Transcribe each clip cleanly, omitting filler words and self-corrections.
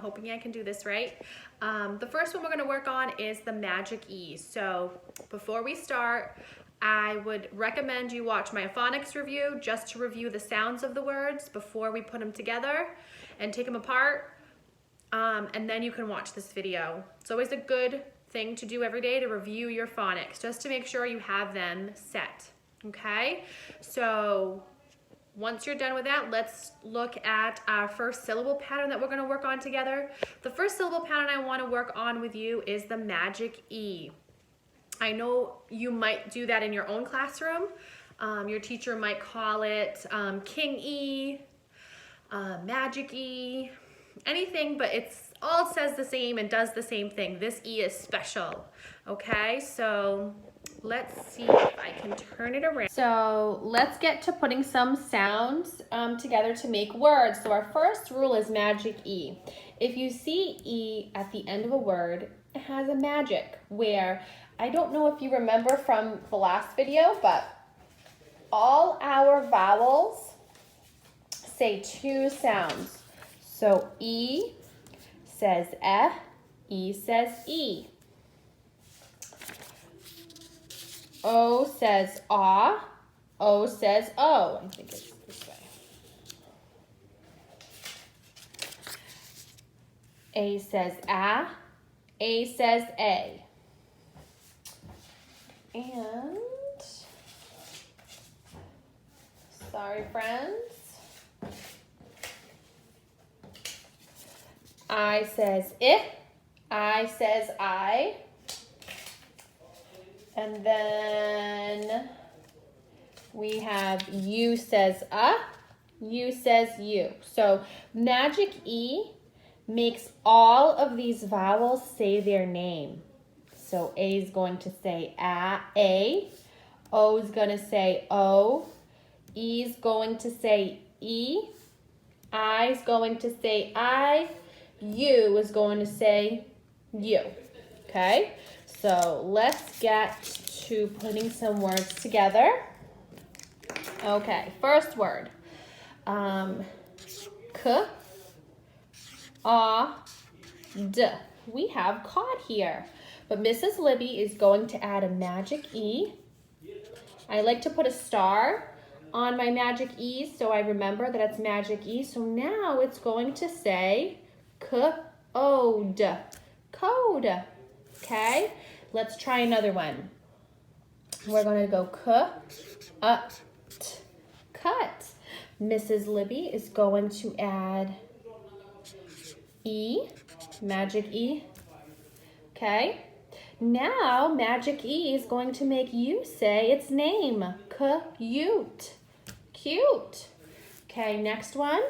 hoping I can do this right. The first one we're gonna work on is the magic E. So before we start, I would recommend you watch my phonics review just to review the sounds of the words before we put them together and take them apart. And then you can watch this video. It's always a good thing to do every day to review your phonics, just to make sure you have them set, okay? So once you're done with that, let's look at our first syllable pattern that we're gonna work on together. The first syllable pattern I wanna work on with you is the magic E. I know you might do that in your own classroom. Your teacher might call it King E, Magic E, anything, but it's all says the same and does the same thing. This E is special, okay? So let's see if I can turn it around. So let's get to putting some sounds together to make words. So our first rule is magic E. If you see E at the end of a word, it has a magic where, I don't know if you remember from the last video, but all our vowels say two sounds. So E says eh, E says E. O says ah, O says O. I think it's this way. A says A says A. And, sorry friends, I says I says I, and then we have U says U says you. So magic E makes all of these vowels say their name. So A is going to say A, O is going to say O, E is going to say E, I is going to say I, U is going to say you, okay? So let's get to putting some words together. Okay, first word, K, A, D. We have caught here. But Mrs. Libby is going to add a magic E. I like to put a star on my magic E so I remember that it's magic E. So now it's going to say code, code, okay? Let's try another one. We're going to go cut. Mrs. Libby is going to add E, magic E, okay? Now, magic E is going to make you say its name, cute, cute. Okay, next one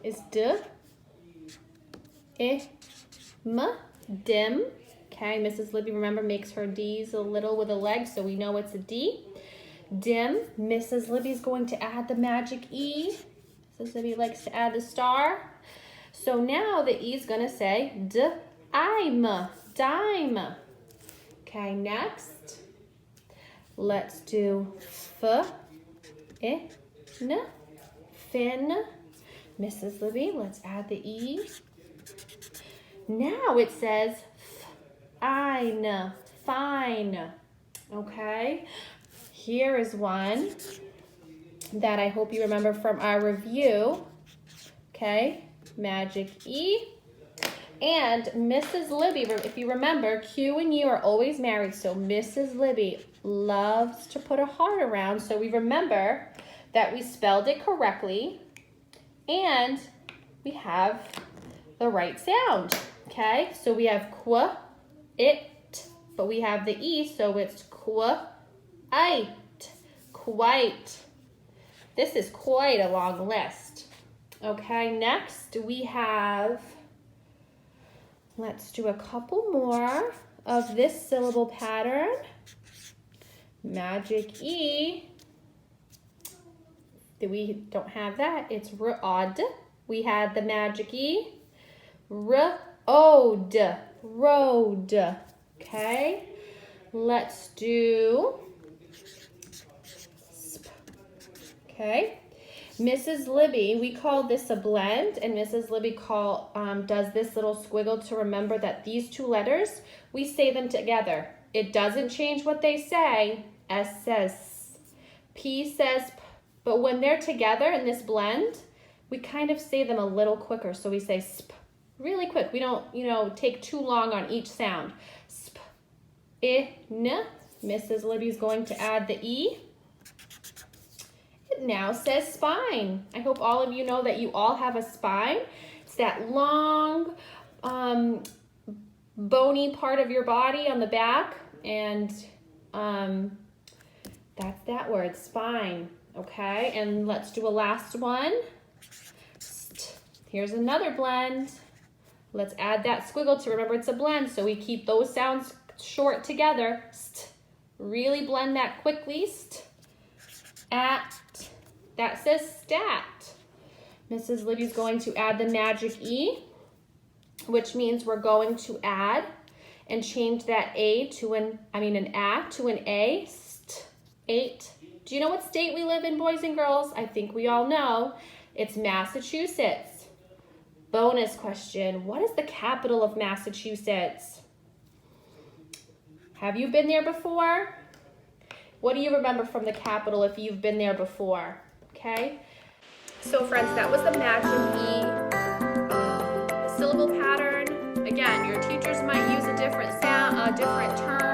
is dim. Okay, Mrs. Libby, remember, makes her D's a little with a leg, so we know it's a D. Dim, Mrs. Libby's going to add the magic E. Mrs. Libby likes to add the star. So now the E is going to say dime. Okay, next, let's do fin. Mrs. Libby, let's add the E. Now it says fine. Okay, here is one that I hope you remember from our review. Okay, magic E. And Mrs. Libby, if you remember, Q and U are always married, so Mrs. Libby loves to put a heart around, so we remember that we spelled it correctly and we have the right sound, okay? So we have it, but we have the E, so it's quite. This is quite a long list. Okay, next we have, let's do a couple more of this syllable pattern. Magic E. We don't have that. It's rod. We had the magic E. Road. Okay. Let's do sp. Okay. Mrs. Libby, we call this a blend, and Mrs. Libby does this little squiggle to remember that these two letters, we say them together. It doesn't change what they say. S says S, P says P, but when they're together in this blend, we kind of say them a little quicker. So we say sp, really quick. We don't, take too long on each sound. Sp, I, N. Mrs. Libby's going to add the E. It now says spine. I hope all of you know that you all have a spine. It's that long, bony part of your body on the back, and that's that word, spine. Okay, and let's do a last one. Here's another blend. Let's add that squiggle to remember it's a blend, so we keep those sounds short together. St. Really blend that quickly. St. At. That says stat. Mrs. Libby's going to add the magic E, which means we're going to add and change that A to an A. St. 8. Do you know what state we live in, boys and girls? I think we all know. It's Massachusetts. Bonus question. What is the capital of Massachusetts? Have you been there before? What do you remember from the capital if you've been there before? Okay. So friends, that was the magic E syllable pattern. Again, your teachers might use a different sound, a different term